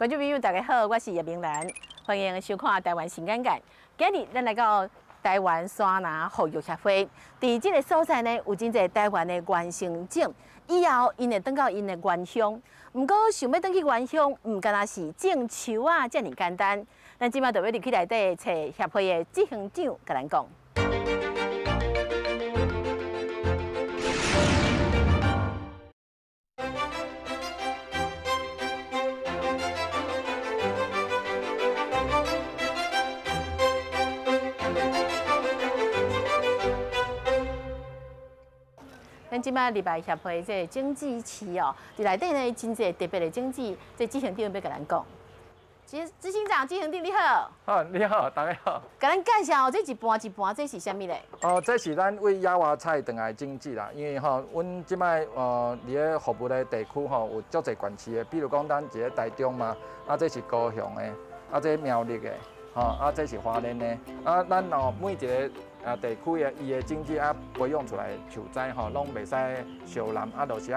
观众朋友，大家好，我是叶明兰，欢迎收看《台湾新干干》。今日咱来到台湾山拿护育协会，伫这个所在呢，有真侪台湾的原生种，以后因会转到因的原乡。不过想要转去原乡，唔干那是种树啊，遮尔简单。咱即摆就要入去内底找协会的执行长，甲咱讲。 咱即摆礼拜协会这经济期哦，伫内底呢真侪特别的经济，这执行长要甲咱讲。执行长，执行长你好。好，你好，大家好。甲咱介绍这一半一半，这是啥物咧？这是咱为野外菜转来经济啦，因为阮即摆伫咧服务的地区有足侪县市的，比如讲咱一个台中嘛，这是高雄的，这苗栗的，这是花莲的，咱每一个地区的伊的经济培养出来的树栽拢袂使小烂，就是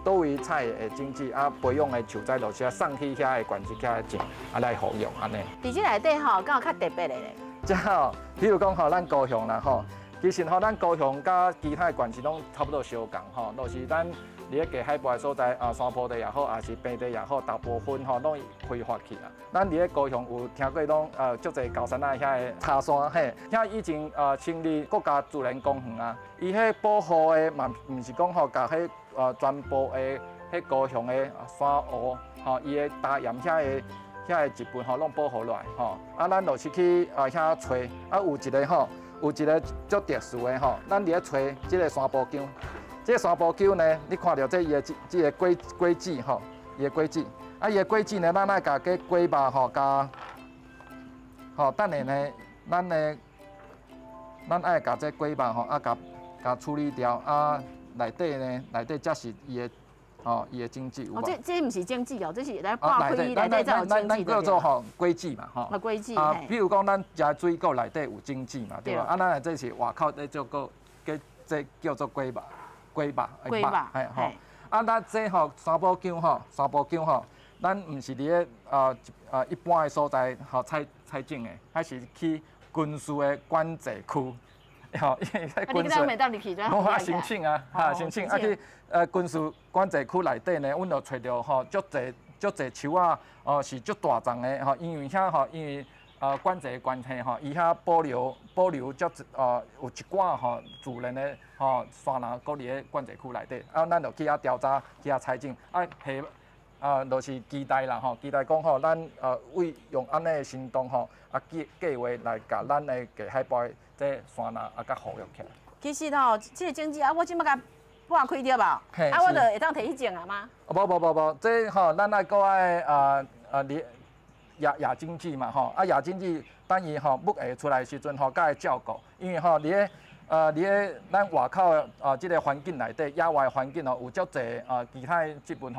倒位菜的经济培养的树栽，就是送去遐的县市遐种来服用安尼。伫这内底敢有较特别的咧？即比如讲咱高雄啦其实咱高雄甲其他的县市拢差不多相共就是咱伫咧低海拔的所在山坡地也好，还是平地也好，大部分拢开发去啦。咱伫咧高雄有听过拢足侪高山遐的茶山遐以前成立国家自然公园啊，伊迄保护的嘛，毋是讲甲迄全部的迄高雄的山湖伊的大岩遐的一部分拢保护落来咱就是去遐找有一个足特殊的咱伫咧找即个山坡姜。 这个山坡姜呢，你看到这个果子伊的果子，伊的果子呢，咱爱甲个果肉加等下呢，咱爱甲这果肉甲处理掉内底才是伊的经济有无？这毋是经济这是来破开内底才有经济。咱叫做果子嘛果子比如讲咱食水果内底有经济嘛，对吧？咱这是外口咧做个这叫做果肉。 龟吧，咱这山坡姜咱唔是伫咧一般的所在采种的，还是去军事的管制区，因为军事我申请申请去军事管制区内底呢，阮就找到足侪树是足大丛的因为遐因为。管制的关系伊遐保留足有一寡自然的山林，搁伫咧管制区内底，咱就去遐调查，去遐采种，就是期待啦期待讲咱为用安尼的行动计划来甲咱的低海拔这山林甲护育起来。其实这个经济我即摆甲破开掉吧，我就会当摕去种啊吗？无，这咱爱搁爱亚经济嘛亚经济等伊木会出来的时阵甲伊照顾，因为伫咧咱外口即个环境内底，野外环境有足侪其他的植物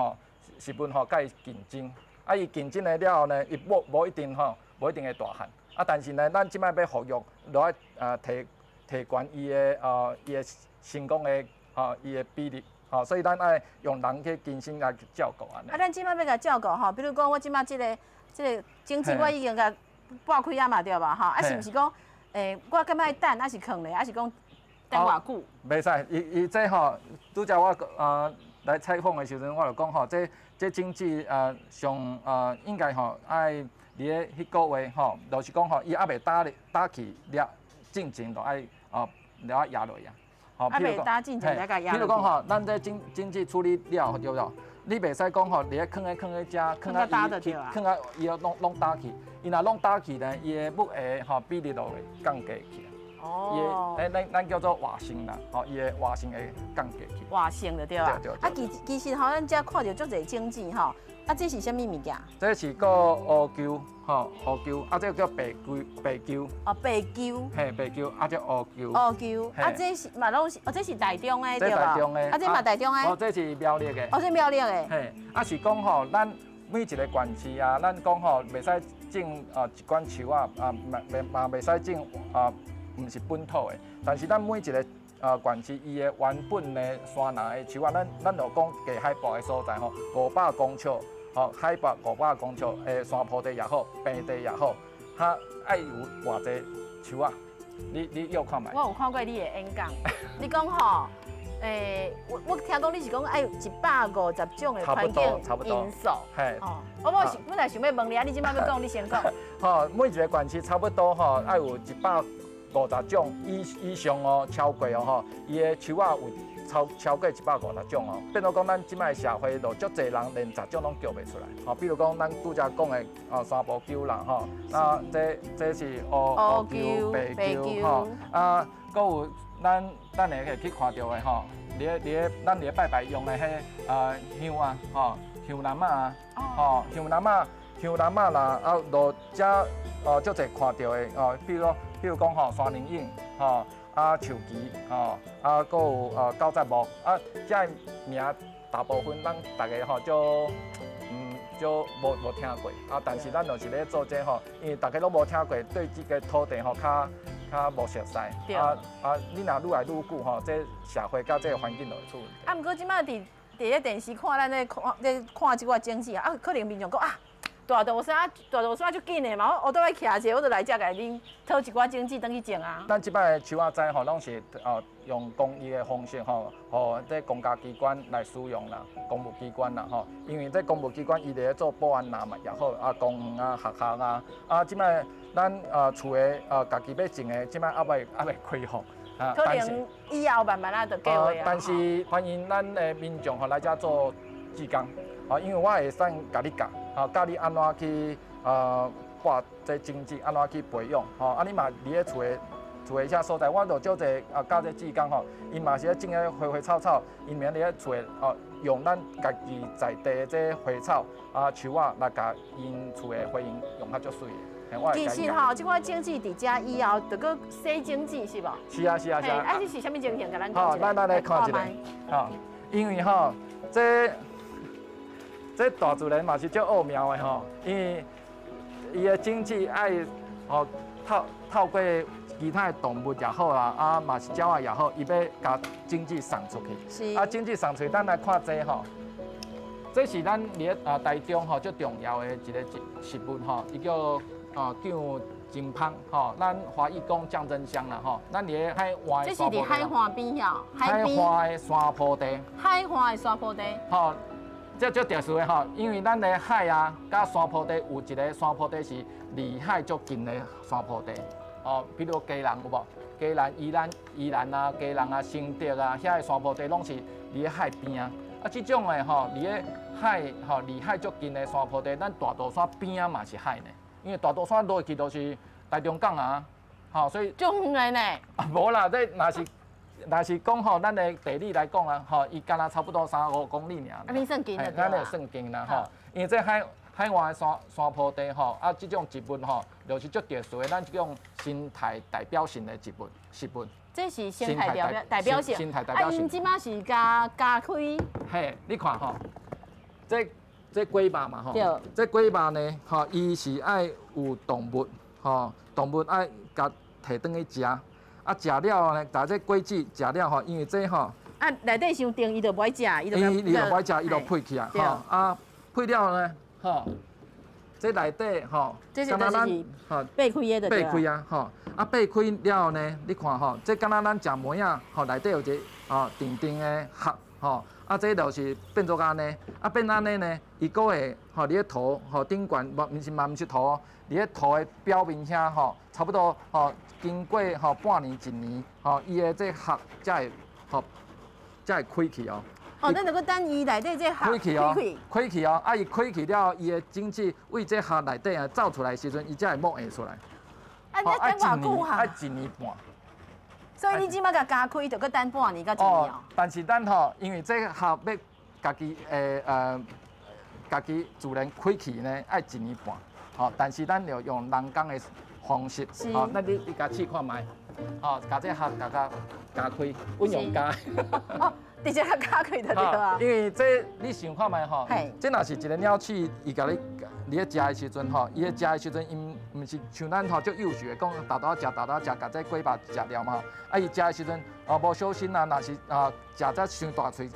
食物甲伊竞争，伊竞争了后呢，伊无一定会大汉，但是呢，咱即摆要服务，就要提悬伊的成功的伊的比例。所以咱爱用人去精心来照顾安尼。咱即摆要甲照顾比如讲我即摆即个经济我已经甲破开啊嘛，对吧是毋是讲我感觉等还是放咧，还是讲等偌久？袂使，伊这拄则我来采访的时阵，我就讲这经济上应该爱伫咧迄个月就是讲伊还袂打起了，进前就爱了压落呀。还袂打进前了甲压落。比如讲咱这经济处理了对不？你袂使讲伫咧放喺遮，放喺伊要弄打去，伊若弄打去呢，伊的木的比例就会降低去。咱叫做活性啦，伊的活性会降低去。活性就对啊。其实咱遮看到足侪经济这是啥物物件？这是个乌橇，乌橇，这叫白橇。白橇。白橇，这乌橇。乌橇，这是嘛拢是，这是台中的对吧？这嘛台中的。这是苗栗的。这苗栗的。是讲咱每一个县市咱讲袂使种一管树嘛袂使种毋是本土的，但是咱每一个县市伊的原本的山林的树咱就讲低海拔的所在500公尺海拔500公尺的山坡地也好，平地也好，它爱有偌济树啊。你要看卖？我有看过你的演讲，你讲吼。我听讲你是讲爱有150种的环境因素，嘿，我本来想要问你啊，你即摆要讲，你先讲。每一个县市差不多爱有150种以上哦，超过哦伊的树啊有超过150种哦，变做讲咱即摆社会就足侪人连10种拢叫袂出来。比如讲咱拄则讲的三步鸠啦啊这是乌鸠、白鸠搁有咱会去看到的咱咧拜拜用的香啊香南啊香南啦路遮足侪看到的比如讲山林影树旗搁有九寨木这名大部分咱大家就无听过但是咱就是咧做这因为大家拢无听过，对这个土地较无熟悉你若愈来愈久这社会甲这个环境就会出问题。毋过即摆伫咧电视看咱咧看即个经济可能民众讲大道山就紧的嘛，我倒来徛者，我就来遮甲恁讨一寡经济转去种啊。咱即摆的树仔栽拢是用公益的方式互这公家机关来使用啦，公务机关啦因为这公务机关伊咧做保安嘛也好公园学校即摆咱厝的家己要种的，即摆还未开放可能以后慢慢就计划但是欢迎咱的民众来遮做志工因为我会使甲你教教你安怎去挂这经济，安怎去培养你嘛伫咧厝的遐所在，我就招者教这志工因嘛是咧种个花草草，因免咧厝的用咱家己在地的这花草树仔来甲因厝的花园用较足水的。其实即款经济伫遮以后，就搁洗经济是无？是啊。这是啥物情形？甲咱讲一下。咱来看一下。因为这大自然嘛是足奥妙的因为伊的经济爱透过其他的动物也好啦，嘛是鸟仔也好，伊要甲经济送出去。是。经济送出去，咱来看这这是咱咧台中最重要的一个食物伊叫姜金芳咱华语讲酱真香啦咱伫海岸的山坡地。这是伫海岸边海岸的山坡地。海岸的山坡地。这足特殊的因为咱的海甲山坡地有一个山坡地是离海足近的山坡地比如基隆有无？基隆宜兰基隆新竹遐个山坡地拢是离咧海边这种的离咧海离海足近的山坡地，咱大肚山边嘛是海呢。因为大肚山落去都是台中港所以足远的呢。无啦，这若是讲咱的地理来讲伊敢若差不多3-5公里尔。你算近了。咱就算近啦因为这海岸的山坡地这种植物就是足特殊的，咱这种生态代表性的食物。这是生态代表性。生态代表性。因即马是加开。嘿，你看这龟肉嘛这龟肉呢伊是爱有动物动物爱甲摕转去食食了呢，但这龟子食了因为这内底伤重，伊就不爱食，伊就不爱食，伊就配起啊配了呢这内底这是就是掰开的。掰开掰开了呢，你看这敢若咱食糜内底有一个甜甜的核这就是变做安尼变安尼呢，伊阁会伫咧土顶悬，毋是土伫咧土的表面遐差不多经过半年1年伊的这核才会开去咱就搁等伊内底这核开去伊开去了，伊的精子为这核内底走出来的时阵，伊才会冒下出来。你等偌久爱1年半。所以你即马甲加开，就搁等半年到1年但是咱因为这核要家己家己自然开去呢，爱1年半。但是咱要用人工的方式，那你甲试看卖，甲这核加开，稳用加。直接加开就对啊。因为这你想看卖这若是一个鸟鼠，伊甲你咧食的时阵伊咧食的时阵，伊毋是像咱足幼稚的，讲大刀食，甲这龟肉食了嘛伊食的时阵无小心若是食只伤大喙食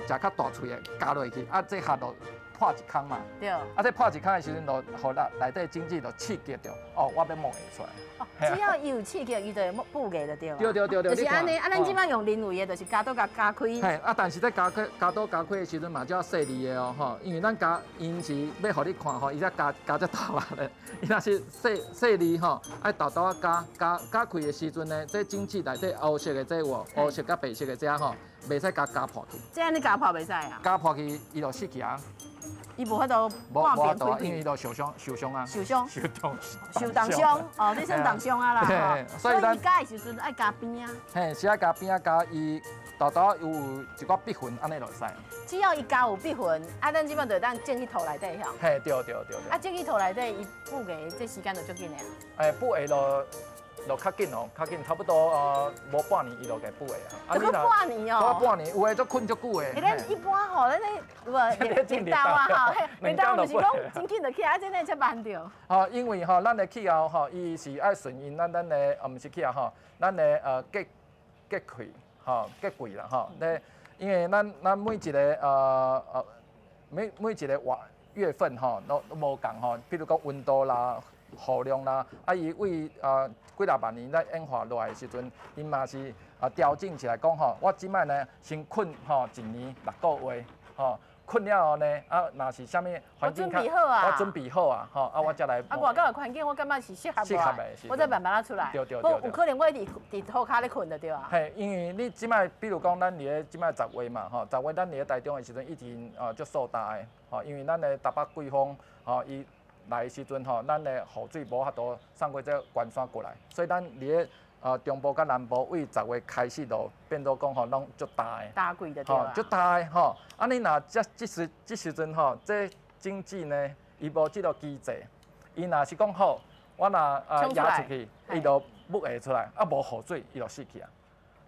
较大喙的加落去，这核就破一空嘛。对。啊，这破一空的时阵，就互内底经济就刺激着，哦，我要摸会出来。哦，只要伊有刺激，伊就会补个就对了。对。就是安尼，啊，咱即摆用人为的，就是加刀加开。嘿，啊，但是在加刀加开的时阵嘛，就要细腻的哦，吼，因为咱加因是要互你看吼，伊才加只大力的，伊若是细腻吼，爱豆豆啊加开的时阵呢，这经济内底黑色的这有黑色甲白色的这吼，袂使加破去。这安尼加破袂使啊？加破去，伊就死去啊。伊无法度半边开，因为伊都受伤啊。受重伤哦，你算重伤啊啦。所以伊加的时阵爱加边啊。嘿，是爱加边啊，加伊豆豆有一寡笔痕，安尼就会使。只要伊加有笔痕，啊，咱即摆就当种去土内底晓。嘿，对。啊，种去土内底，伊补个这时间就足紧的啊。哎，补个就较紧哦，较紧，差不多无半年伊就给补的啊。就半年哦。半年，有诶，足困足久的。咱一般吼，咱咧日头啊吼，日头就是讲真紧就起来，真诶才慢着。哦，因为吼，咱的气候吼，伊是爱顺应咱的毋是气候吼，咱的结气吼，结季啦吼。咧，因为咱每一个每一个月份吼都无共吼，比如讲温度啦。雨量啦，啊，伊为几若万年在演化落来的时阵，因嘛是调整起来讲吼，我即摆呢先困吼1年6个月，吼困了后呢，啊，若是啥物环境较，我准备好啊，吼，啊，我才来。啊，外口的环境我感觉是适合的，我再慢慢出来。对。有可能我伫土骹咧困就对啊。嘿，因为你即摆，比如讲咱伫咧即摆10月嘛，吼，10月咱伫咧台中的时阵，已经足受大的，吼，因为咱的台北季风，吼，伊。来的时阵吼，咱的雨水无法度送过这关山过来，所以咱伫咧中部甲南部为10月开始就变做讲吼，拢足大的。大季的对啦。足大的吼，啊你若这时阵吼，这经济呢，伊无即个机制，伊若是讲好，我若压出去，伊就木下出来，啊无雨水，伊就死去啊。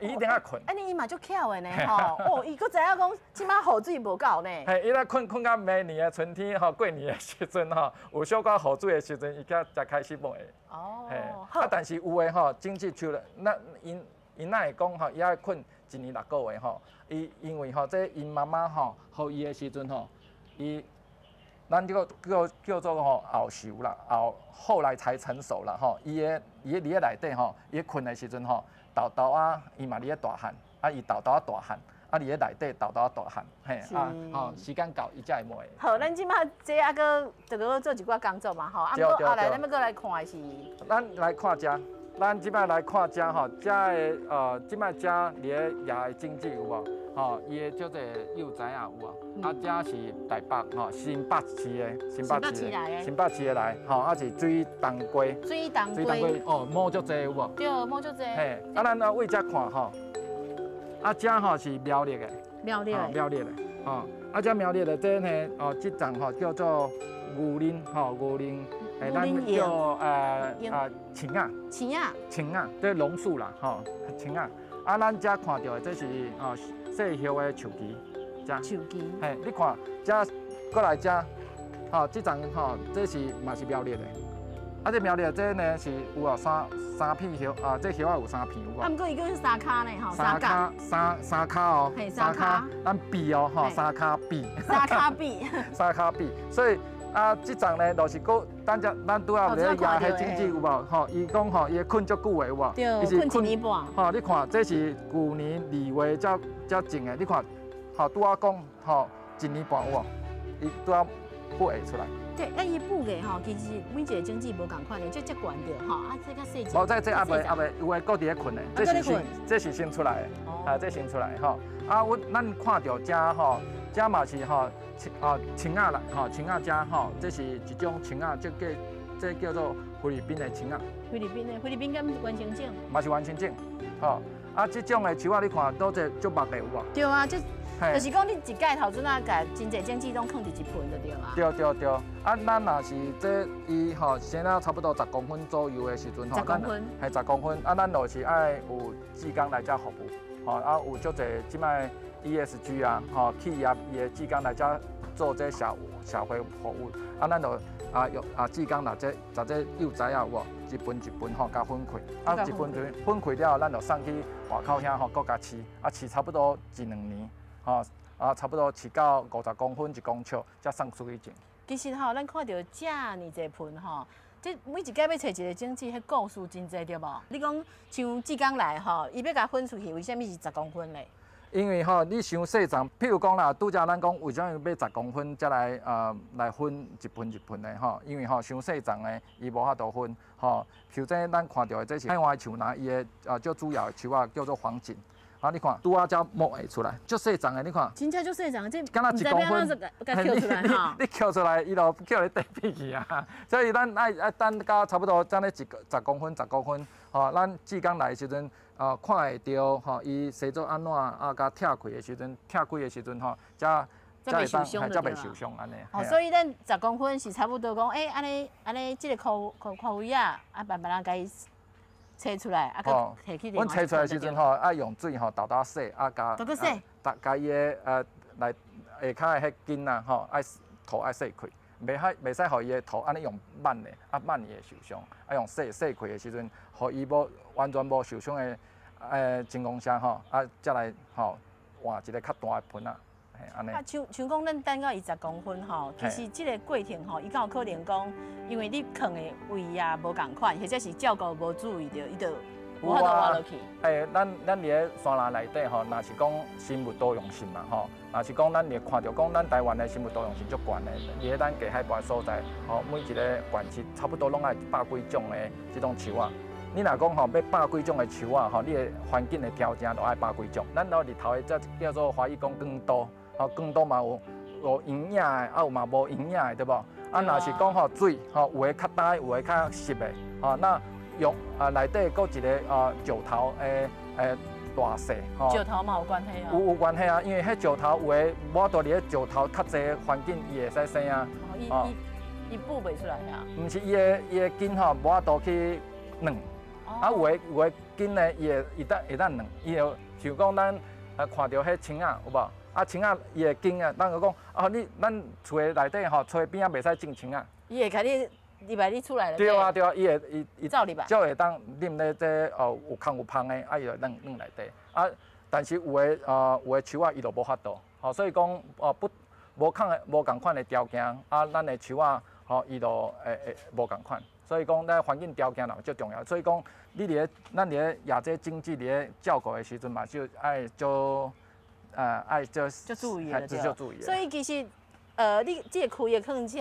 伊一定要困。啊，伊嘛足巧的呢吼，哦，伊佫知影讲，即摆雨水无够呢。嘿，伊咧困到明年的春天吼，过年的时阵吼，有小可雨水的时阵，伊才开始摸的。哦。嘿，啊，但是有的吼，经济出来，那因哪会讲吼，伊爱困1年6个月吼，因为吼，这因妈妈吼，予伊的时阵吼，咱这个叫做吼后熟啦，后来才成熟啦吼，伊伫咧内底吼，伊困的时阵吼。豆豆啊，伊嘛伫咧大汉，啊伊豆豆啊大汉，啊伫咧内底豆豆啊大汉，嘿啊，吼时间到伊才会摸的。好，咱即摆这啊个就搁做一寡工作嘛吼，啊，后来咱要搁来看的是。咱来看遮，咱即摆来看遮吼，遮的即摆遮伫咧野的经济有无？吼，伊的叫做幼稚啊有无？啊，遮是台北吼新北市的，新北市的来，吼，啊是水东街。水东街哦，摸足济有无？对，摸足济。嘿，啊，咱为遮看吼，啊，遮吼是苗栗的。苗栗的，吼，啊，遮苗栗的这呢，哦，即种吼叫做牛奶，吼牛奶，诶，咱叫青啊，这榕树啦，吼青啊，啊，咱遮看到的这是细叶的树枝，树枝，嘿，你看遮过来遮，吼，即种吼，这是嘛是苗栗的，啊，这苗栗的这呢是有三片叶，这叶啊有3片有无？啊，毋过伊叫三骹呢，吼，三骹哦，三骹，咱笔哦，吼，三骹笔，三骹笔，所以啊，即种呢，就是讲咱拄仔咧亚迄经济有无？吼，伊讲吼，伊困足久的有无？对，困1年半。吼，你看这是去年2月才种的，你看，吼拄仔讲吼1年半有无？伊拄仔补下出来。对，啊，伊补个吼，其实每一个经济无共款的，这悬着吼，啊，这较细节。无，这还袂，有诶，搁伫咧困的，这是新出来的，啊，这新出来吼。啊，咱看到遮吼，遮嘛是吼，青仔啦，吼，青仔遮吼，这是一种青仔，这叫做菲律宾的青仔。菲律宾敢完成种？嘛是完成种，吼。啊，这种的树仔你看，都这足密的有无？对啊，就是讲你一届头阵啊，甲真侪种子拢放伫一盆就对啊。对。啊，咱若是这伊吼生啊差不多10公分左右的时阵吼，10公分，系10公分，啊，咱就是爱有志工来遮服务，吼，啊有足侪即摆 ESG 啊，吼企业伊的志工来遮做这社会服务，啊，咱就志工来这在这幼稚啊有无？一盆吼加分开，啊一盆分开了后，咱就送去外口遐吼，搁加饲，啊饲差不多1、2年，差不多饲到50公分1公尺，才送出去种。其实咱看到遮尔济盆即每一家要找一个种子，迄故事真济对无？你讲像志刚来伊要甲分出去，为什么是10公分嘞？因为你伤细丛，譬如讲啦，拄则咱讲为什么要10公分才来分一盆一盆的因为伤细丛的，伊无法度分譬如这咱看到的这是海外树呐，伊的最主要的树叫做黄锦。你看，拄才摸会出来，足细丛的，你看。真正足细丛，这敢若1公分，甲捡出来你捡出来，伊就叫你地皮去啊。所以咱爱等到差不多这样10公分、10公分，咱志刚来的时阵，看会到伊生做安怎甲拆开的时阵，拆开的时阵才袂受伤，才袂受伤安尼。所以咱10公分是差不多讲，安尼这个块位啊，慢慢甲伊。切出来，甲摕去。阮切出来的时阵爱用水豆洗，加加伊的来下骹的迄根啊爱土爱洗开，袂使互伊的土安尼用慢的，慢伊会受伤。用洗开的时阵，互伊完全无受伤的情况下再来换一个较大的盆啊。像讲咱等到伊10公分其实这个过程伊敢有可能讲，因为你放的位啊无共款，或者是照顾无注意到，伊就无法度活落去。咱伫咧山林内底若是讲生物多样性嘛若是讲咱会看到讲咱台湾的生物多样性足悬的，伫咧咱低海拔所在每一个县市差不多拢爱100几种的这种树啊。你若讲要100几种的树啊你的环境的条件都爱100几种。咱日头的这叫做华语讲光多。更多嘛有营养的，有嘛无营养的，对无？若是讲水，有的较淡，有的较湿的，那用内底搁一个石头的大细，石头嘛有关系啊。有关系啊，因为迄石头有的无多伫个石头较济环境，伊会使生啊。伊补袂出来啊。毋是伊的根无法度去软，有的根呢，伊会当软，伊就像讲咱看到迄青仔有无？青仔伊会根啊，咱就讲咱厝的内底厝边啊袂使种青仔。伊会甲你入来你厝内了。对啊，伊走入来。才会当啉咧这有空有芳的，伊就软内底。但是有的树啊，伊就无法度。所以讲无共款的条件，咱的树啊，伊就无共款。所以讲，咱环境条件也最重要。所以讲，咱伫咧亚这经济伫咧照顾的时阵嘛，就爱做。爱就注意了，就注意。所以其实，你这个开的放车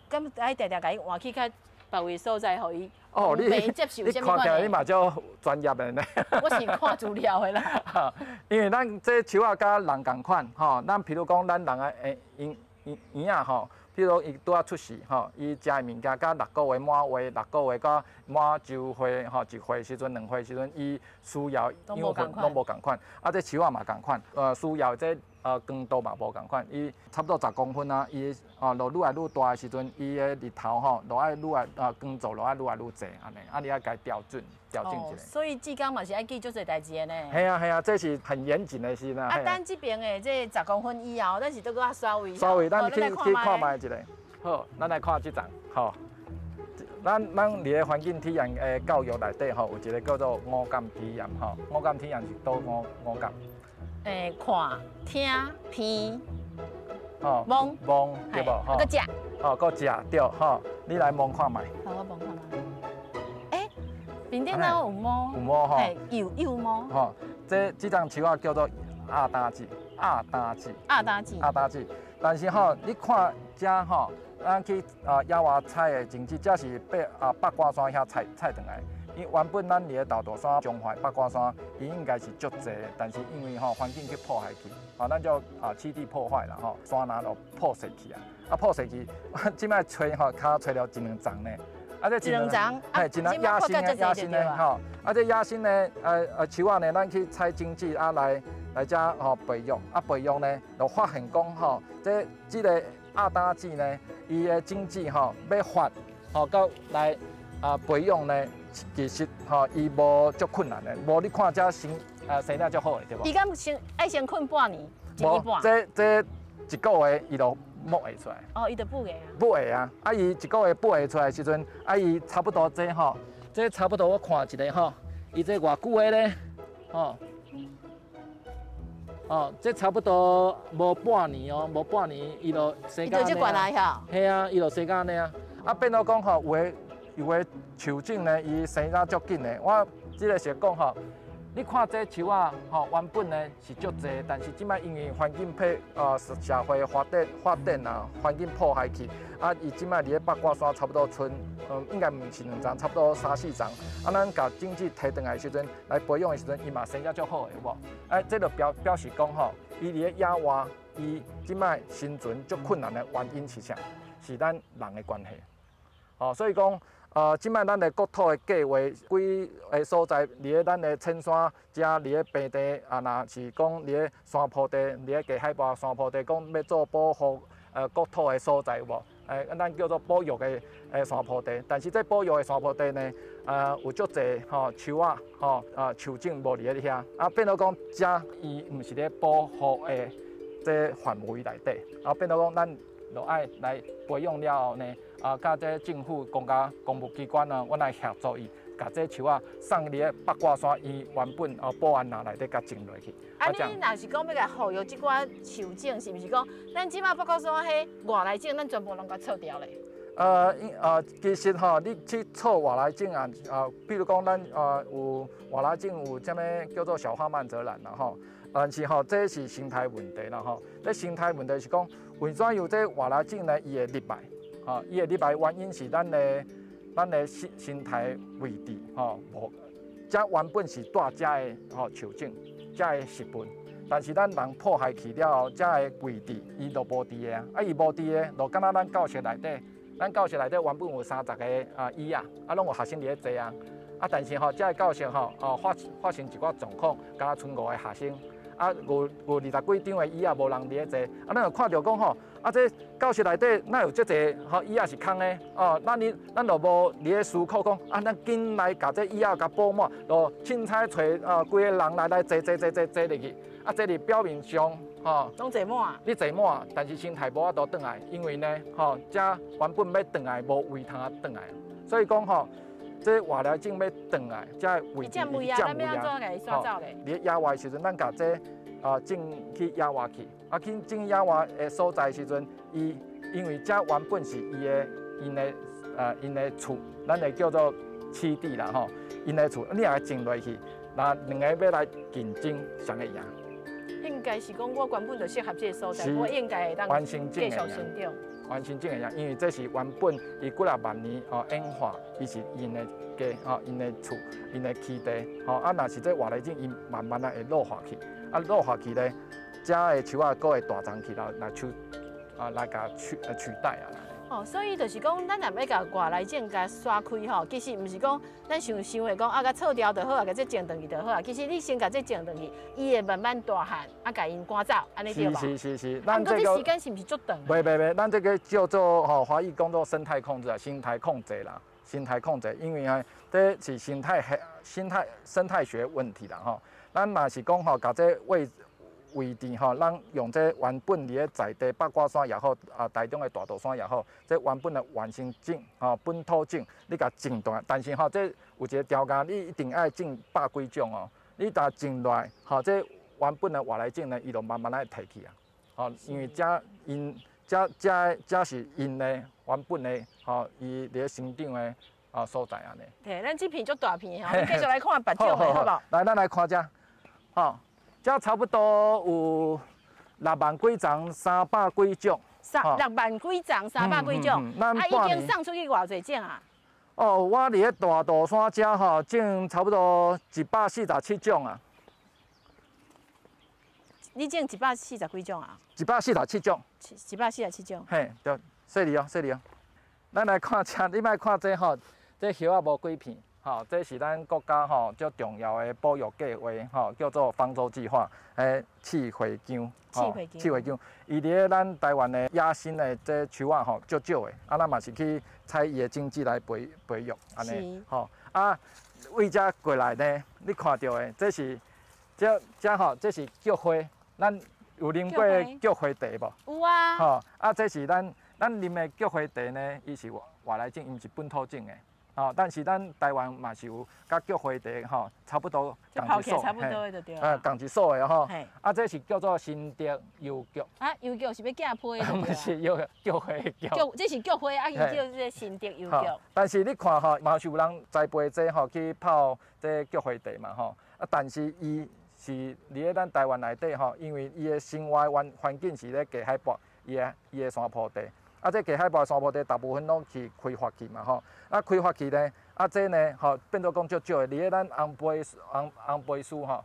敢爱常常甲伊换去较别位所在，互伊你接受什么看起来你嘛就专业的呢。我是看资料的啦。因为咱这树啊，甲人共款咱譬如讲，咱人的营养譬如伊拄啊出世伊食的物件，甲6个月满月，6个月甲满周岁1岁时阵、2岁时阵，伊需要养分拢无共款。这树啊嘛共款，需要这光度嘛无共款。伊差不多10公分啊，伊落愈来愈大的时阵，伊的日头落爱愈来光照落爱愈来愈济安尼，你爱甲伊调整一下。所以志刚嘛是爱记足侪代志的呢。系啊，这是很严谨的事呢。咱这边的这10公分以后，咱是都搁稍微。咱去看卖一下。好，咱来看这张。咱伫咧环境体验的教育内底有一个叫做五感体验五感体验是倒五感？看、听、闻、摸，对无？搁食。搁食对你来摸看卖。好，我摸看卖。面顶哪有摸？有摸有摸。这张树啊叫做鸭蛋子。但是你看这咱去野外采的种子，这是八卦山遐采转来。因原本咱伫咧大肚山、中华八卦山，伊应该是足济的，但是因为环境去破坏去，咱叫栖地破坏啦山林就破碎去破碎去，即摆吹脚吹了1、2丛呢。这1、2丛，一丛野生的这野生的树啊呢，咱去采种子来遮培育，培育呢就发现讲这个鸭蛋子呢，伊的种子要发到来培养呢，其实伊无足困难的，无你看这生了足好的，对无？伊敢先困半年，一年半。这1个月伊就摸会出来。伊就补个啊。补会啊，伊1个月补会出来的时阵，伊差不多这差不多我看一个伊这偌久的咧哦，这差不多无半年哦，无半年伊就生到。伊就这悬来吼。系啊，伊就生到安尼啊。啊，变到讲吼，有诶树种呢，伊生啊足紧的。我即个是讲吼，你看这树啊，吼原本呢是足济，但是即摆因为环境社会发展啊，环境破坏去，啊，伊即摆伫咧八卦山差不多剩，应该毋是2丛，差不多3、4丛。啊，咱甲经济提转来的时阵，来培养的时阵，伊嘛生得足好的，有无？哎，这就表示讲吼，伊伫咧野外，伊即摆生存足困难的原因是啥？是咱人的关系。哦，所以讲。即摆咱的国土的计划，几个所在，伫咧咱的青山，遮伫咧平地，啊，若是讲伫咧山坡地，伫咧低海拔山坡地，讲要做保护国土的所在，有无？咱叫做保育的山坡地。但是这保育的山坡地呢，有足侪树啊，树种无伫咧遐，啊，变到讲遮伊毋是咧保护的这范围内底，啊，变到讲咱就爱来培养了后呢。甲这政府公务机关啊，我来协助伊，甲这树啊送伫咧八卦山伊原本保安那内底甲种落去。啊，你若是讲要甲保育即寡树种，是毋是讲咱即摆八卦山迄外来种，咱全部拢甲撤掉咧？其实吼，你去错外来种啊，比如讲咱有外来种有啥物叫做小花曼泽兰啦吼，但是吼这是生态问题啦吼。这生态问题是讲为怎样这外来种呢？伊会入来。伊会入来原因是咱的生态位置无，遮原本是带遮的树种，遮的食物，但是咱人破坏去了后，遮的位置伊就无伫个啊，伊无伫个，就敢若咱教室内底，原本有30个椅啊，拢有学生伫咧坐啊，但是遮个教室发生一寡状况，敢若剩5个学生。有20几张的椅啊，无人伫咧坐，咱就看到讲这教室内底哪有这侪椅啊是空的咱就无伫咧思考讲咱紧来甲这椅啊甲补满，就凊彩找规个人来坐入去，这里表面上拢坐满，你坐满，但是生态无法度转来，因为呢这原本要转来无位通转来，所以讲这外来种要转来，这位置占位啊，咱要安怎甲伊刷走咧？伫野外的时阵，咱甲这种去野外去，去种野外的所在的时阵，因为这原本是因的厝，咱会叫做栖地啦吼，因的厝，你若种落去，那2个要来竞争，谁会赢？应该是讲我原本就适合这个所在，我应该会当继续生长。完全种会赢，因为这是原本伊几啊万年演化，伊是因的家因的厝，因的栖地若是这外来种，伊慢慢会弱化去，弱化去咧，遮的树啊，佫会大长起来甲取代啊。所以就是讲，咱若要甲外来种甲刷开其实毋是讲咱想的讲甲撤掉就好甲这种转去就好啊。其实你先甲这种转去，伊会慢慢大汉，甲因赶走，安尼对吧？是。咱这个时间是毋是足长？袂，咱这个叫做华语讲做生态控制啊，生态控制啦，生态控制，因为这是生态学问题啦咱若是讲甲这位置咱用这原本伫咧在地八卦山也好，台中的大肚山也好，这原本的原生种本土种，你甲种断，但是这有一个条件，你一定爱种100几种你若种落来，这原本的外来种呢，伊就慢慢来提起啊，因为这是因的原本的伊咧生长的所在安尼。对，咱这片足大片你继续来看别种的好不好？来，咱来看这，这差不多有6万几丛，300几种。6万几丛，300几种。已经送出去偌侪种啊？我伫咧大肚山遮种差不多147种啊。你种140几种啊？147种。147种。嘿，对，细哩哦。咱来看这，你莫看这这叶啊无几片。这是咱国家最重要的保育计划，叫做方舟计划。刺花姜，刺花姜，伊伫咧咱台湾的野生的这树啊，足少的，咱嘛是去采伊的种子来培育，安尼。为遮过来呢，你看到的这是这是菊花，咱有啉过菊花茶无？有啊。这是咱啉的菊花茶呢，伊是外来种，伊毋是本土种的。吼，但是咱台湾嘛是有甲菊花茶吼，差不多同一所，差不多的就对了。同一所的吼，啊，这是叫做新竹邮局。啊，邮局是要寄批的，不是菊花局。这是菊花，啊，伊叫这个新竹邮局。但是你看吼，嘛是有人栽培这吼去泡这菊花茶嘛吼，啊，但是伊是伫咧咱台湾内底吼，因为伊的生活环境是咧低海拔，伊的山坡地。啊，这低海拔山坡地大部分拢是开发期嘛吼，啊开发期呢，啊这呢吼变做讲足少的，伫咧咱红皮书吼，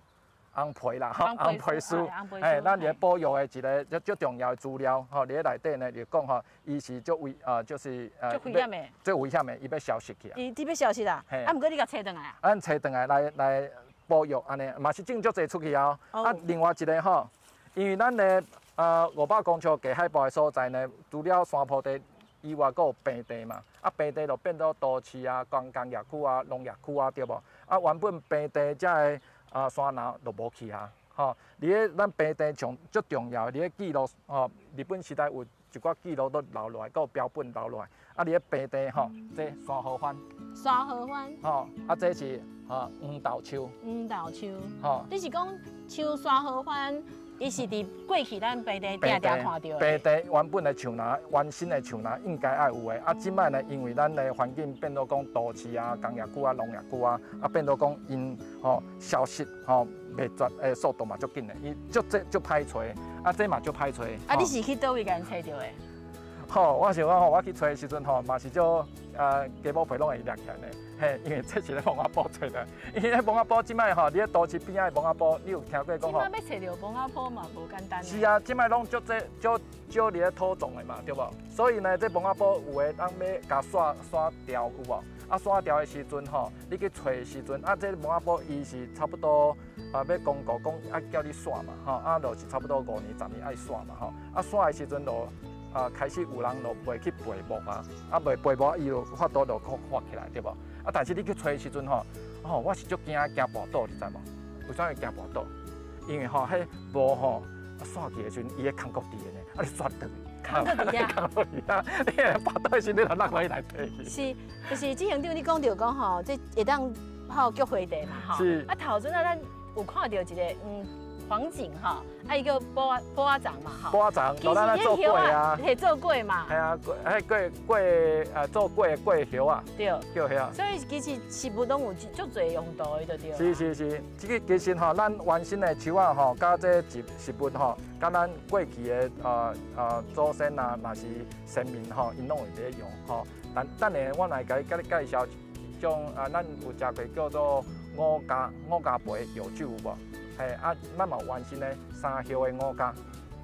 红皮啦吼，红皮书，咱伫咧保育的一个足重要的资料吼，伫咧内底呢就讲吼，伊是足就是足危险的，最危险的，伊要消失去啊。伊要消失啦，啊，毋过你甲找转来啊？咱找转来保育安尼，嘛是种足侪出去啊。啊，另外一个吼，因为咱的500公尺低海拔的所在呢，除了山坡地以外，佫有平地嘛。啊，平地就变做都市啊、工业区啊、农业区啊，对无？啊，原本平地遮的山林就无去啊。吼，伫咧咱平地上足重要，伫咧记录吼，日本时代有一寡记录都留落来，佫有标本留落来。啊，伫咧平地吼，这山河番。山河番。吼，啊，这是黄豆树。黄豆树。吼，你是讲像山河番？伊是伫过去咱平地定看到的。平地原本的树林，原生的树林应该爱有的。啊，即摆呢，因为咱的环境变做讲都市啊、工业区啊、农业区啊，啊变做讲因消失灭绝的速度嘛足紧的，伊足歹找，啊这嘛足歹找。啊，你是去倒位甲因找着的？吼，我想讲我去找的时阵嘛是足家母皮拢会掠起来的。嘿，因为这是咧蒙阿波找的，因为咧蒙阿波即摆吼，你咧都市边仔的蒙阿波，你有听过讲吼？即摆要找着蒙阿波嘛，无简单。是啊，即摆拢足伫咧土种的嘛，对无？所以呢，这蒙阿波有诶，咱要甲刷掉有无？啊，刷掉的时阵吼，你去找的时阵，啊，这蒙阿波伊是差不多要公告讲啊，叫你刷嘛，吼，啊，就是差不多5年10年爱刷嘛，吼，啊，刷的时阵就开始有人就袂去培木啊，啊，袂培木伊就法度就发起来，对无？啊！但是你去找的时阵吼，我是足惊行跋倒，你知无？为啥会行跋倒？因为迄无刷起的时阵，伊个空谷伫的呢，啊你刷倒去，空谷伫啊，空谷伫啊，你跋倒的时阵，你就落去内底去。是，就是志雄长你讲着讲吼，这会当泡菊花茶嘛吼。是。啊，头阵咱有看到一个黄景哈，啊伊叫波仔掌嘛哈，波仔掌，就咱做粿啊，系做粿嘛，系啊，粿做粿粿叶啊，对，叫叶啊。所以其实食物拢有足侪用途的，就是，对。这个其实吼，咱原生的树啊吼，甲这食物吼，甲咱过去的祖先啊，若是先民吼，因拢会伫用吼。等下我来甲你介绍一种咱有食过叫做五加皮药酒有无？嘿啊，咱嘛完成咧3叶的5加，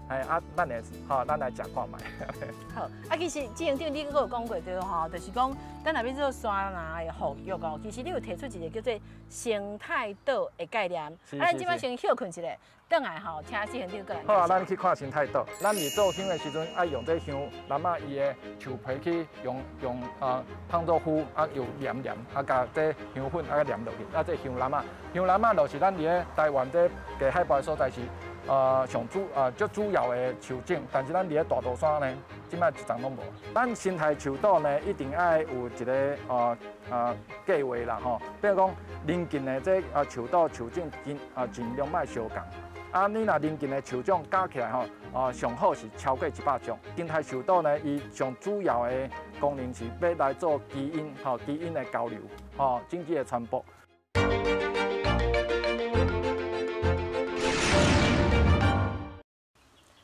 嘿啊，咱来食看卖。好，啊，其实志雄长你佫有讲过对吼，就是讲咱若要做山林的保育哦，其实你有提出一个叫做生态岛的概念。啊，咱即摆先休困一下，等下吼，请志雄长过来。好啊，咱去看生态岛。咱伫做香的时阵，爱用这香蓝啊伊的树皮去用烘做糊，啊又黏，啊甲这香粉啊黏落去，啊这香蓝啊就是咱伫咧台湾这低海拔所在是足主要的树种，但是咱伫咧大肚山呢，即摆一丛拢无。咱生态树岛呢，一定爱有一个计划啦吼，比如讲邻近的这树岛树种尽量莫相共。啊，你若邻近的树种加起来吼，上好是超过100种。生态树岛呢，伊上主要的功能是要来做基因的交流，经济的传播。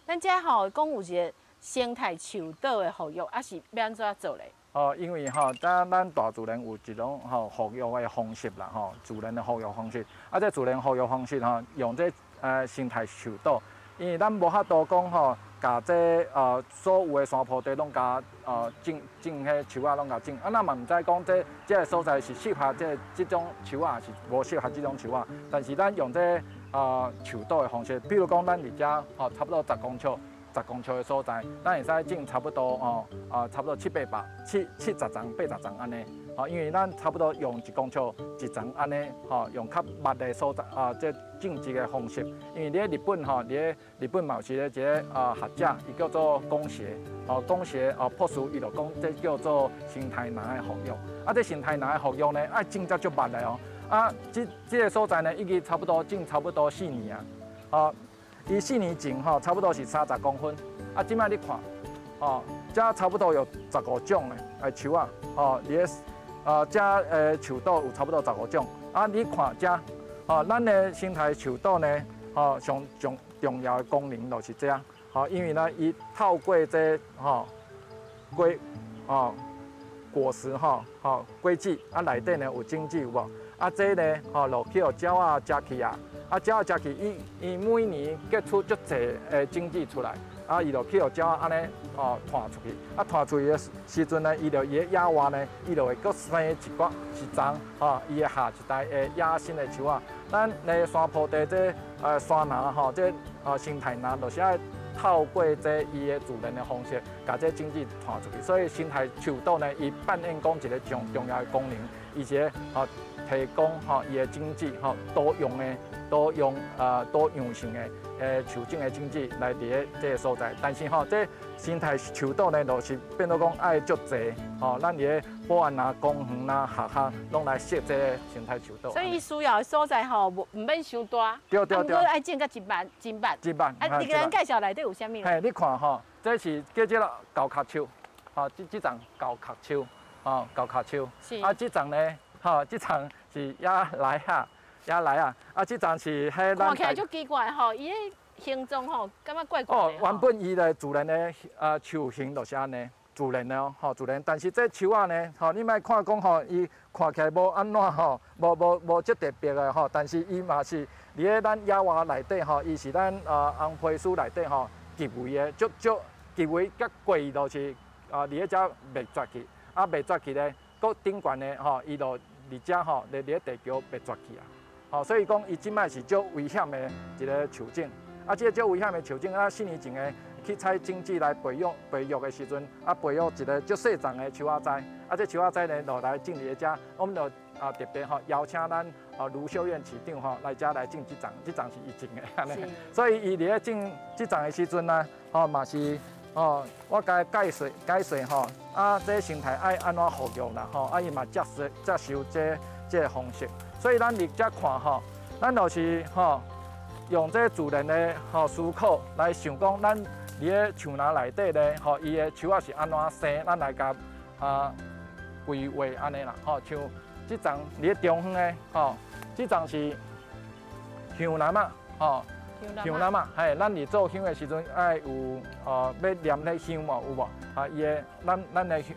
咱遮吼讲有一个生态树岛的保育，啊是要安怎做咧？因为咱大自然有一种保育的方式啦，自然的保育方式。啊，这自然保育方式用这生态树岛，因为咱无法度讲甲这所有的山坡地拢甲种迄树啊，拢甲种。啊，咱嘛毋知讲这个所在是适合这种树啊，是无适合这种树啊。但是咱用这树岛的方式，比如讲咱伫遮差不多10公尺，公尺的所在，咱会使种差不多差不多70丛、80丛安尼。因为咱差不多用1公尺1丛安尼，用较密的所在这种植的方式。因为伫日本伫日本嘛是一个学者，伊叫做宫胁，宫胁博士伊就讲这叫做生态篮的复育。这生态篮的复育呢，爱种才足密的哦。这个所在呢，已经差不多种差不多4年啊。伊4年前差不多是30公分，即摆你看，这差不多有15种的树啊，这树岛有差不多15种。你看这，咱的生态树岛呢，上重要的功能就是这，因为呢，伊透过这果实果子内底呢有种子有无？这呢落去互鸟啊食去啊，鸟啊食去，伊每年结出足侪的种子出来。伊就去互鸟安尼传出去，传出去的时阵呢，伊就伊的野外呢，伊就会搁生一丛，伊会下一代的野生的树啊。咱咧山坡地这山林这生态林，就是爱透过这伊的自然的方式，把这种子传出去。所以生态树岛呢，伊扮演讲一个重要的功能，而且提供伊的种子多样性的。树种的种子来伫咧这个所在，但是这生态树岛呢，就是变做讲爱足济，咱伫咧保安啊、公园啊、学校拢来设这个生态树岛。所以需要的所在唔免伤大，对，爱种到1万。你给咱介绍内底有啥物？你看这是叫做高壳树，这丛高壳树，高壳树。是。这丛呢，这丛是野来啊。这丛是迄看起来足奇怪伊个形状感觉怪怪的。原本伊的自然的树形就是安尼，自然的自然。但是这树啊呢，你莫看讲伊看起来无安怎无足特别的但是伊嘛是伫咧咱野外内底伊是咱红皮书内底极为的足极为甲贵就是伫咧遮袂绝去，袂绝去咧，搁顶悬的伊就伫遮伫咧地桥袂绝去啊。所以讲，伊即摆是足危险的一个树种。这个足危险的树种4年前的去采种子来培育的时阵，培育一个足细丛的树仔栽。这树仔栽呢，落来种伫咧遮，我们就特别邀请咱卢秀燕市长来遮来种这丛是伊种的安尼。所以伊伫咧种这丛的时阵呢，嘛是我甲解说这生态爱安怎复育啦，伊嘛接受这个方式。所以咱入遮看咱就是用这自然的思考来想讲，咱伫咧树林内底咧，伊的树啊是安怎生，咱来甲规划安尼啦。像这丛伫咧中央的这丛是香楠啊，香楠啊，咱伫做香的时阵爱有要念咧香嘛有无？伊的咱的香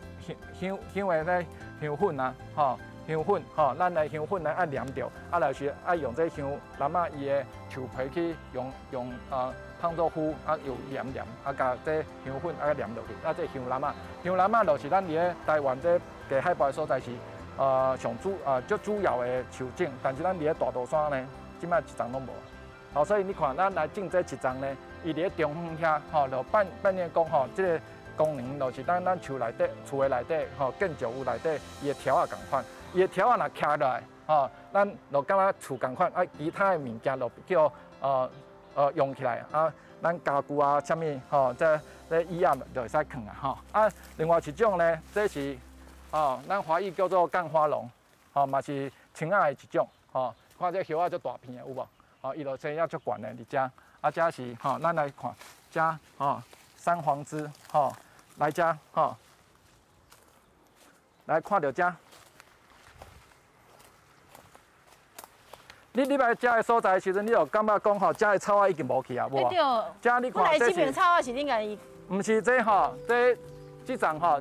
的咧香粉啊，香粉，咱的香粉呢爱黏着，就是爱用这香楠啊伊的树皮去用烫做糊，又黏，甲这香粉黏落去，这香楠啊就是咱伫咧台湾这低海拔的所在是最主要的树种，但是咱伫咧大肚山呢，即摆一丛拢无。所以你看咱来种这一丛呢，伊伫咧中央遐，就扮演讲这个功能就是咱厝内底厝的内底建筑物内底伊的条啊共款。伊的条啊若徛落来，咱就感觉厝共款，其他的物件就叫用起来咱家具啊，啥物这椅仔就会使放另外一种呢，这是咱华语叫做干花龙，嘛是青仔的一种，看这叶啊足大片的有无？伊就生也足悬的伫遮，遮是咱来看遮三黄枝，来遮来看到遮。你来遮的所在的时阵，你就感觉讲遮的草啊已经无去啊，无啊。遮你看这是草啊是恁家伊？唔是这这丛啊，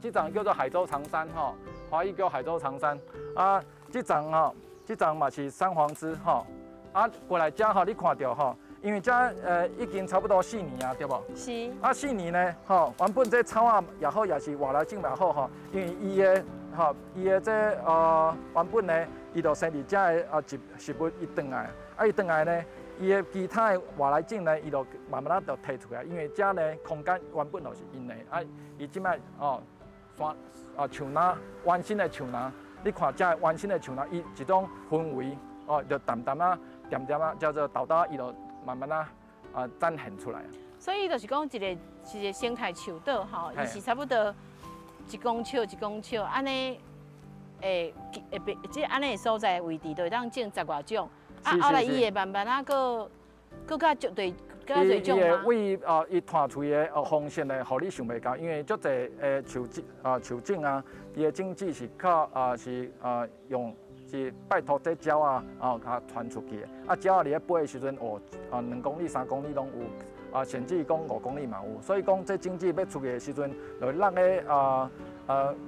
这丛叫做海州长杉华语叫海州长杉这丛嘛是三黄枝过来遮你看到因为遮已经差不多4年啊，对无？是。4年呢原本这草啊也好，也是外来种也好因为伊的这原本呢。伊就生伫遮的植物伊转来，伊转来呢，伊的其他的外来种呢，伊就慢慢就提出来，因为遮呢空间原本就是因的，伊即摆像哪弯身的像哪，你看遮弯身的像哪，伊一种氛围就淡淡啊、点点啊，叫做豆豆，伊就慢慢展现出来。所以就是讲一个生态树岛吼，伊是差不多1公尺1公尺安尼，即安尼的所在位置，就会当种10外种，后来伊会慢慢搁较足对。伊的为伊探出的方式呢，互你想袂到，因为足侪树种啊，伊的种子是靠用是拜托这鸟甲传出去的。鸟伫咧飞的时阵，2公里、3公里拢有，甚至讲5公里嘛有。所以讲这种子要出去的时阵，就让咧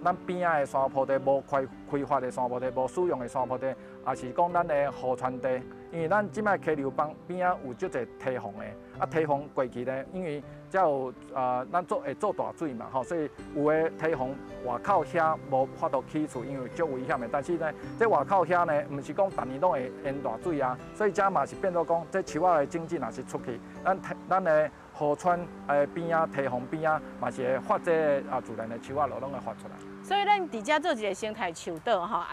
咱边仔的山坡地无开发的山坡地、无使用的山坡地，也是讲咱的河川地。因为咱即摆溪流边仔有足侪堤防的，堤防过去呢，因为才有咱会做大水嘛吼，所以有的堤防外口遐无法度起厝，因为足危险的。但是呢，这外口遐呢，毋是讲逐年拢会淹大水啊，所以遮嘛是变做讲，这树仔的经济若是出去，咱的河川边仔、堤防边仔嘛是会发这自然的树仔拢会发出来。所以咱伫遮做一个生态树岛吼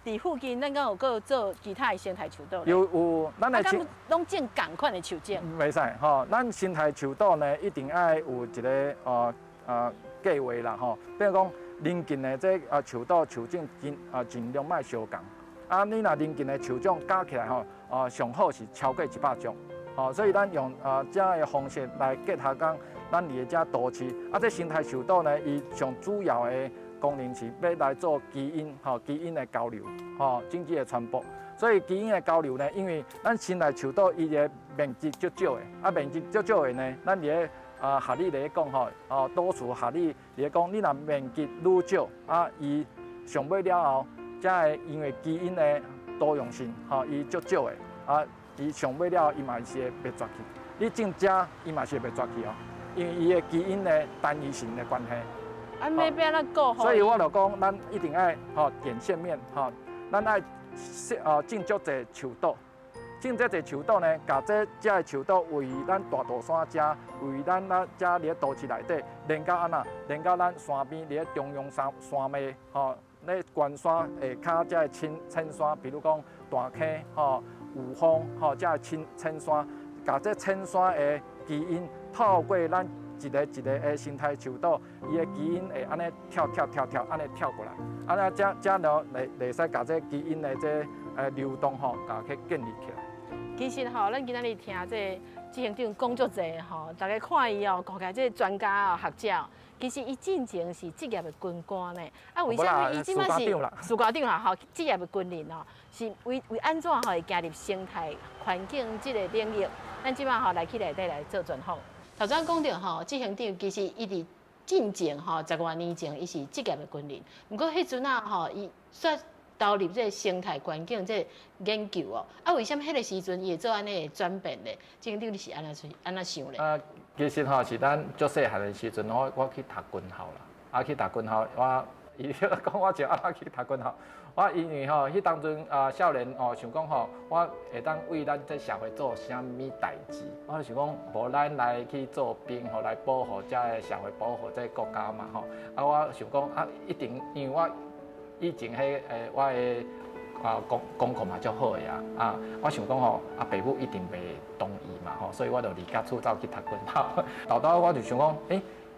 伫附近，咱敢有搁做其他的生态树岛？有，咱的拢种同款的树种。袂使吼，咱生态树岛呢，一定爱有一个计划啦吼。比如讲，邻近的这树岛树种尽量莫相共。你若邻近的树种加起来吼，上好是超过100种。所以咱用这样的方式来结合咱伫遮都市。这生态树岛呢，伊上主要的功能是要来做基因的交流，经济的传播。所以基因的交流呢，因为咱生态树岛伊个面积足少的，面积足少的呢，咱伫咧学理来讲多数学理来讲，你若面积愈少，伊上尾了后，才会因为基因的多样性，伊足少的，伊上尾了后，伊嘛是会被抓去。你种遮，伊嘛是会被抓去因为伊的基因的单一性的关系。要安怎顾好？所以我就讲，咱一定爱点线面咱爱种足侪树岛，种这侪树岛呢，甲遮的树岛为咱大肚山遮，为咱遮伫咧都市内底，连到安那，连到咱山边伫咧中央山脉咧关山下骹遮的青山，比如讲大溪五峰遮的青山，甲这青山的基因透过咱一个的生态树岛，伊的基因会安尼跳，安尼跳过来，安尼遮呢会使甲这基因的这流动甲去建立起来。其实咱今仔日听这执行长讲足侪大家看伊看起来这专家学者，其实伊进前是职业的军官呢。为什么伊即摆是士官长啦？职业的军人是为安怎会加入生态环境这个领域？咱即摆来去内底来做专访。头先讲到执行长其实伊伫进前10多年前，伊是职业的军人。不过迄阵伊煞投入这生态环境这研究为什么迄个时阵伊会做安尼转变呢？执行长你是安怎想咧？其实是咱足细汉的时阵，我去读军校啦，去读军校，伊讲我就安怎去读军校。因为迄当阵少年想讲我会当为咱这社会做啥物代志，我就想讲，无咱来去做兵来保护这个社会，保护这个国家嘛我想讲一定，因为我以前我的功课嘛足好的我想讲爸母一定袂同意嘛所以我就离家出走去读军校。到我就想讲，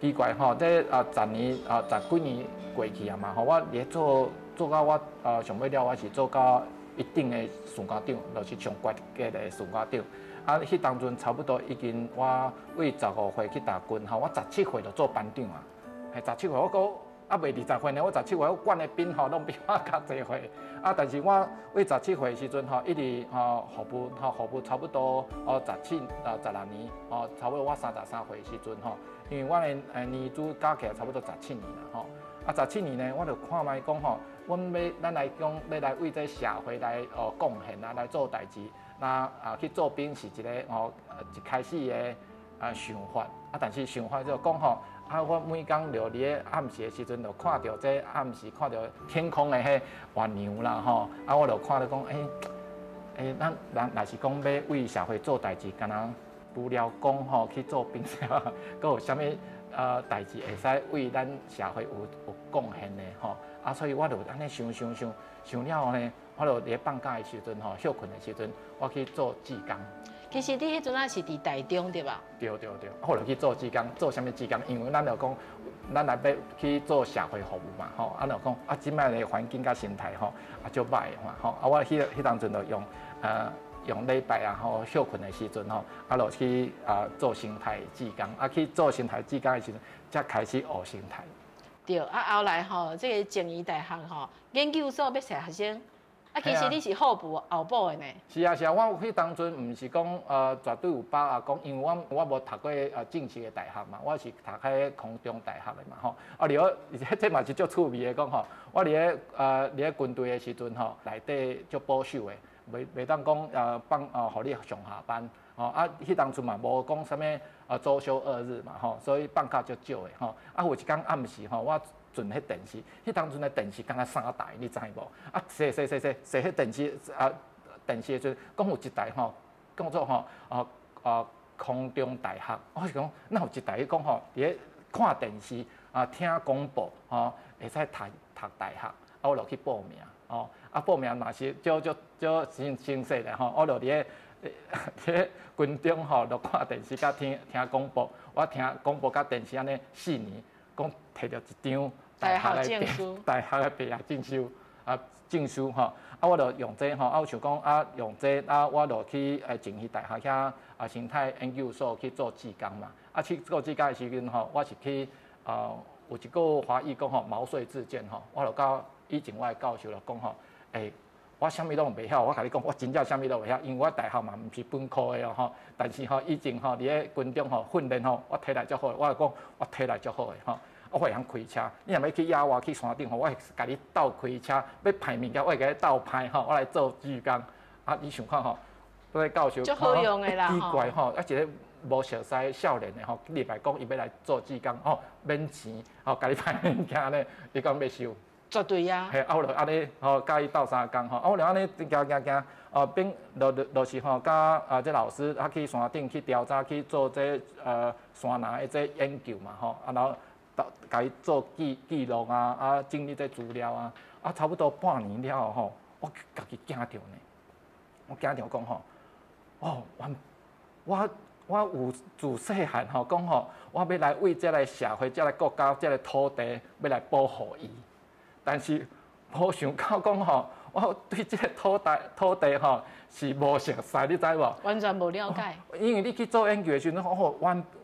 奇怪这10年10几年过去嘛我咧做到我上尾了，我是做到一定的士官长，就是上高级的士官长。迄当阵差不多已经我为15岁去打军校，我17岁就做班长17岁我讲未20岁呢，我17岁我管的兵拢比我较侪岁。但是我为17岁时阵一直服务差不多17、12年差不多我33岁时阵因为我的年资加起来差不多17年啦17年呢，我就看卖讲咱来讲要来为这社会来贡献来做代志，那去做兵是一个一开始的想法但是想法就讲我每天就伫暗时的时阵，就看到这暗时看到天空的迄月亮啦我就看到讲咱人若是讲要为社会做代志，敢若除了讲吼去做兵了，佮有啥物代志会使为咱社会有贡献的吼？啊，所以我就安尼想了后呢，我就伫放假的时阵吼，休困的时阵，我去做志工。其实你迄阵啊是伫台中对吧？对，后来去做志工，做啥物志工？因为咱就讲，咱来要去做社会服务嘛，吼，啊就讲啊，即摆的环境甲生态吼，啊足歹嘛，吼，啊我迄当阵就用礼拜啊，吼休困的时阵吼，啊就去做生态志工，啊去做生态志工的时阵，才开始学生态。对，啊后来吼，这个静宜大学吼研究所要设学生。啊，其实你是候补后补的呢。是啊，我迄当阵毋是讲绝对有把握讲，因为我无读过正式的大学嘛，我是读迄空中大学的嘛吼。啊，而且这嘛是足趣味的讲吼，我伫咧军队的时阵吼，内底足保守的，袂当讲互你上下班吼。啊，迄当阵嘛无讲啥物周休2日嘛吼，所以放假足少的吼。啊，有一天暗时吼，我阵迄电视，迄当阵的电视敢若3台，你知无？啊，洗迄电视电视的阵，讲有一台吼，讲做空中大学，我是讲，哪有一台讲吼，伫咧看电视听广播会使读大学，我就去报名报名嘛是少先细咧我就伫咧军中就看电视甲听广播，我听广播甲电视安尼4年。讲摕到一张大学的毕业证书我就用这我想讲用这我就去静宜大学遐生态研究所去做志工嘛，去做志工的时阵我是去有一个华裔讲毛遂自荐我就甲以前我的教授就讲我啥物拢袂晓，我甲你讲，我真正啥物都袂晓，因为我大学嘛毋是本科的但是以前伫咧军中训练我体力足好，我讲我体力足好的我会晓开车。你若要去野外去山顶我会甲你斗开车，要歹物件我会甲你斗歹我来做志工。你想看迄教授足好用的啦，奇怪一个无熟悉少年的你来讲伊要来做志工免钱甲你歹物件呢，伊讲要收。绝对呀！嘿，我就安尼甲伊斗3工我就安尼行，并就是甲这老师去山顶去调查去做这山林的这研究嘛然后甲伊做记录整理这资料差不多半年了后我家己惊着呢，我惊着讲我有自细汉讲我要来为这个社会、这个国家、这个土地要来保护伊。但是无想到讲我对这个土地是无熟悉，你知无？完全无了解。因为你去做研究的时阵，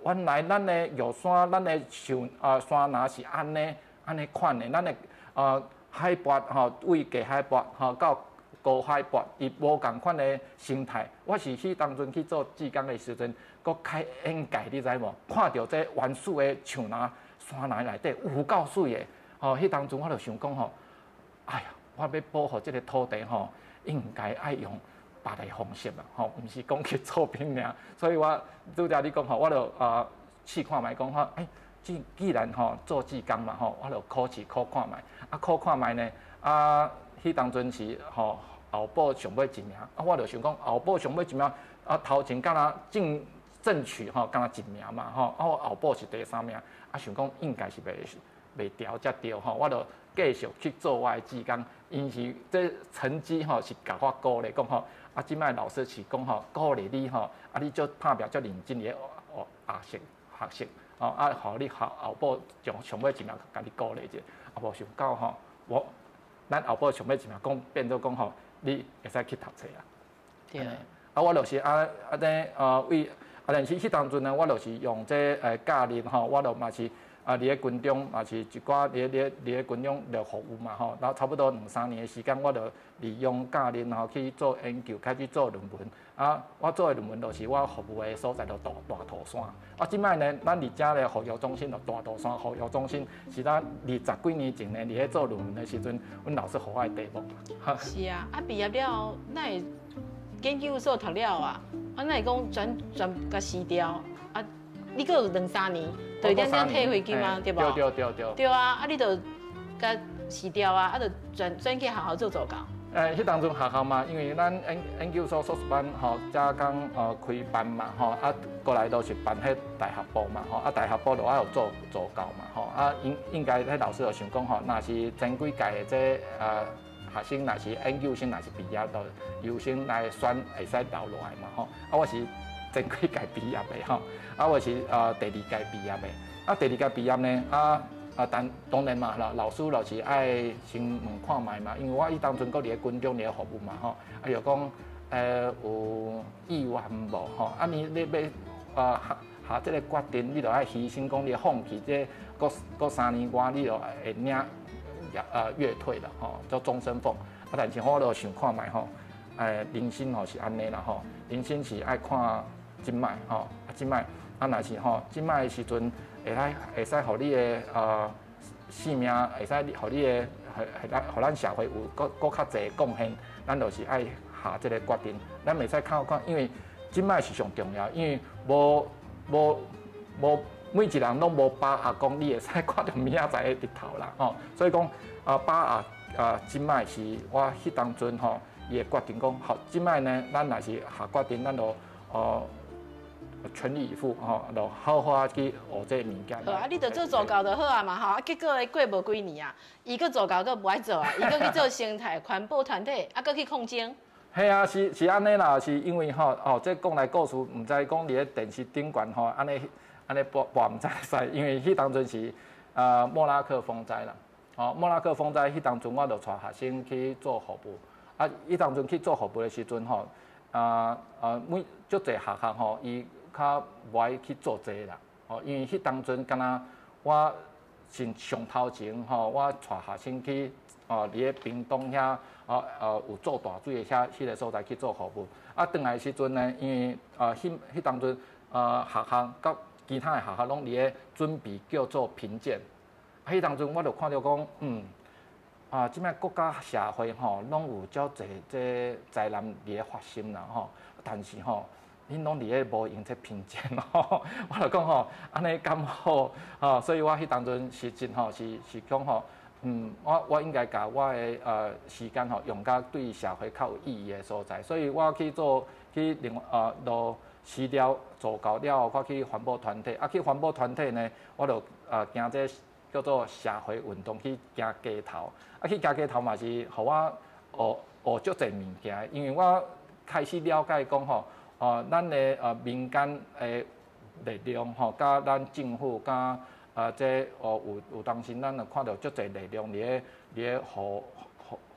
原来咱的玉山、咱的山林是安尼款的，咱的海拔为低海拔到高海拔，伊无共款的生态。我是去当阵去做志工的时阵，佫开眼界，你知无？看到这原始的像林山林内底有够水的。迄当阵我就想讲哎呀，我要保护这个土地应该爱用别个方式嘛毋是讲去做兵尔。所以我拄则你讲我就试看卖讲既然做志工嘛我就考看卖考看卖呢迄当阵是后补上尾一名我就想讲后补上尾一名头前敢若争取敢若1名嘛我后补是第3名想讲应该是袂调才对我就继续去做我的志工。因是这成绩是甲我鼓励讲即摆老师是讲鼓励你你做拍拼足认真的学习互你后补上尾1名甲你鼓励者无想到咱后补上尾1名讲变做讲你会使去读册啊。对。我就是为但是迄当阵呢，我就是用这假日我就嘛是。伫咧军中嘛是一寡伫咧军中就服务嘛然后差不多2-3年的时间，我就利用假日去做研究，开始做论文我做的论文就是我服务的所在就大肚山即摆呢，咱伫遮的护育中心就大肚山护育中心，是咱20几年前呢，伫咧做论文的时阵，阮老师互我的题目。是毕业了，那会研究所读了那会讲全甲辞掉你阁有2-3年，就一点点退回去吗？对不？对。对你就甲辞掉就转去好好做助教。迄当阵学校嘛，因为咱研究所硕士班吼，才刚开班嘛吼，啊，过来都是办迄大学部嘛吼，啊，大学部就爱有做助教嘛吼，啊，应该迄老师就想讲吼，若是前几届的这学生，若是研究生，若是毕业，就优先来选会使留落来嘛吼，啊，我是前几届毕业的吼，啊，我是第二届毕业的，啊，第二届毕业呢啊。当然嘛，老师就是爱先问看卖嘛，因为我当阵搁伫咧军中咧服务嘛吼，啊就讲有意愿无吼，啊你要下这个决定，你就爱牺牲讲你放弃这搁3年外，你就会领月退啦吼，做终身俸。啊，但是我就想看卖吼，人生吼是安尼啦吼，人生是爱看今摆吼，啊今摆啊若是吼，今摆的时阵。会使，互你的性命，会使，互你的，互咱社会有搁较侪贡献，咱就是爱下这个决定。咱袂使靠看，因为今摆是上重要，因为无每一人拢无把握讲你会使看到明仔载的日头啦，吼。所以讲把握今摆是我迄当阵吼，伊会决定讲，好，今摆呢，咱若是下决定，咱就全力以赴吼，就好好去学这物件。好啊，你着做助教就好啊嘛吼，啊结果咧过无几年啊，伊个助教个不爱做啊，伊个去做生态环保团体，啊，搁去控精。系啊，是安尼啦，是因为吼，这讲来故事，唔知讲伫咧电视顶悬吼，安尼播唔知使，因为迄当阵是莫拉克风灾啦，吼，莫拉克风灾迄当阵我就带学生去做服务，啊，迄当阵去做服务的时阵吼，每足侪学校吼，伊较无爱去做这啦，吼，因为迄当阵敢若我上头前吼，我带学生去伫咧屏东遐有做大水的迄个所在去做服务，啊，转来时阵呢，因为迄当阵学校甲其他的学校拢伫咧准备叫做评鉴，迄当阵我就看到讲，即摆国家社会吼，拢有较侪这灾难伫咧发生啦吼，但是吼。恁拢伫咧无用这评鉴吼，我就讲吼，安尼咁好吼，所以我迄当阵实质吼是讲吼，我应该甲我的时间吼用甲对社会较有意义的所在，所以我去就辞了助教了，我去环保团体，去环保团体呢，我就行这叫做社会运动去行街头，去行街头嘛是，互我学足侪物件，因为我开始了解讲吼。咱的民间的力量吼，甲咱政府甲这有当时咱就看到足侪力量伫咧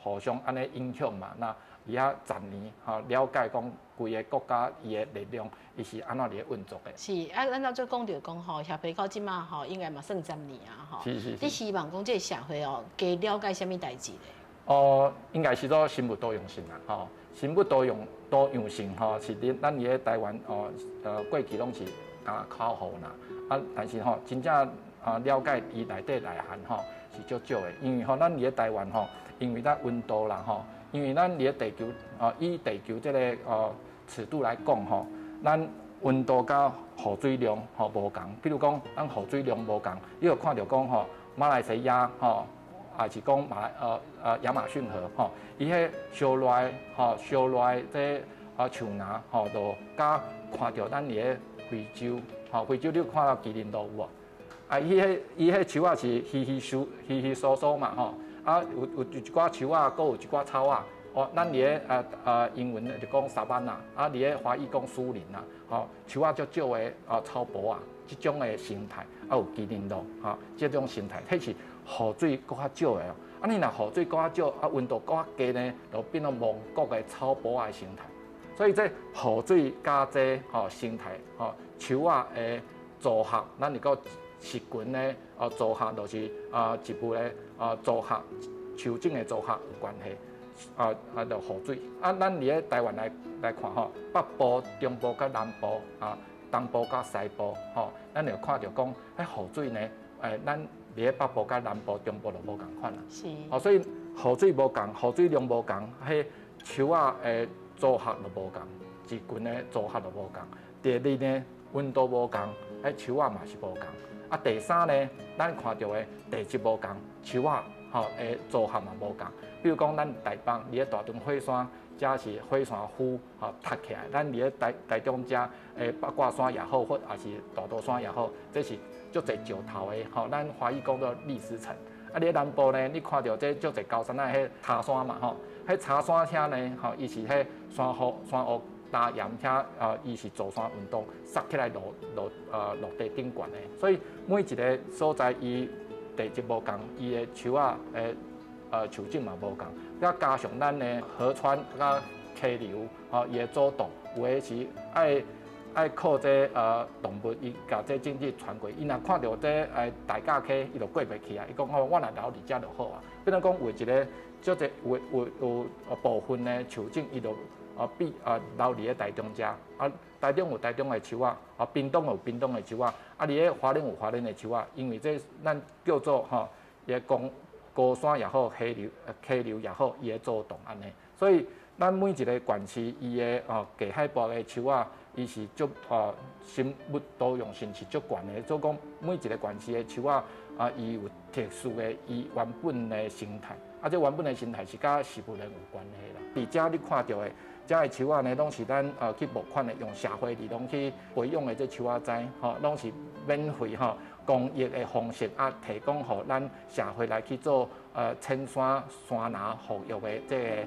互相安尼影响嘛。那而遐10年吼，了解讲规个国家伊的力量，伊是安怎伫咧运作的。是啊，咱照做讲着讲吼，协会到即马吼，应该嘛算10年啊吼。是。你希望讲这个社会哦，加了解什么代志咧？应该是做生物多样性啦，吼，生物多样性吼，是咱伫咧台湾过去拢是口号啦，啊，但是吼，真正了解伊内涵吼是足少的，因为吼，咱伫咧台湾吼，因为咱温度啦吼，因为咱伫咧地球以地球这个尺度来讲吼，咱温度甲雨水量吼无共，比如讲咱雨水量无共，你有看到讲吼，马来西亚吼。也是讲亚马逊河吼，伊迄烧热这树芽吼，就甲看到咱伫咧非洲吼，非洲你有看到麒麟鹿有无？伊迄树啊是稀疏疏嘛吼，有一寡树啊，搁有一寡草啊，咱伫咧英文就讲沙班啦，伫咧华语讲树林啦，吼，树啊足少的草坡啊，即种的生态，有麒麟鹿吼，即种生态，迄是。雨水搁较少的哦，你若雨水搁较少，温度搁较低呢，就变做蒙古的草坡的生态。所以这雨水加这生态树啊的组合，咱如果实群呢组合就是一部咧组合树种的组合有关系就雨水。咱伫咧台湾来看吼，北部、中部甲南部东部甲西部咱就看到讲，雨水呢咱。伫咧北部、甲南部、中部就无共款啦。是。所以雨水无共，雨水量无共，迄树啊的组合就无共，一群的组合就无共。第二呢，温度无共，迄树啊嘛是无共。第三呢，咱看到的地质无共，树啊诶组合嘛无共。比如讲，咱台北伫咧大屯火山，遮是火山灰塌起来；咱伫咧台中遮，八卦山也好，或也是大肚山也好，这是足侪石头的，咱华语讲做砾石层。啊，伫南部呢，你看到这足侪高山啊，迄茶山嘛，迄茶山遐呢，伊是迄山河搭岩遐，伊是座山运动塞起来落地顶悬的，所以每一个所在伊地质无共，伊的树啊，树种嘛无共，再加上咱的河川甲溪流，伊的阻挡，有的是爱靠这动物，伊甲这经济传过，伊若看到这大架溪，伊就过袂去啊。伊讲我若留伫遮就好啊。比如讲有一个即个有部分的树种，伊就比留伫咧台中遮台中有台中的树啊，屏东有屏东的树啊，伫咧花莲有花莲的树啊。因为这咱叫做伊个高山也好，溪流也好，伊个阻挡安尼，所以咱每一个县市伊个低海拔的树啊。伊是足生物多样性是足悬的，所以讲每一个县市的树啊，伊有特殊的伊原本的生态，这原本的生态是甲植物人有关系啦。伫遮你看到的，遮的树啊呢，拢是咱去募款的，用社会力量去培养的这树仔栽，拢是免费公益的方式提供互咱社会来去做青山山林护育的这个。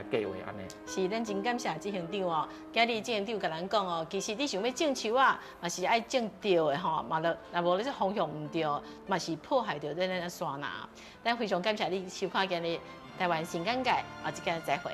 计划安尼是，咱真感谢执行长哦。今日执行长甲咱讲哦，其实你想要种树啊，嘛是爱种对的吼，嘛若无你这方向唔对，嘛是破坏着咱山林。咱非常感谢你收看今日台湾新眼界，下一间再会。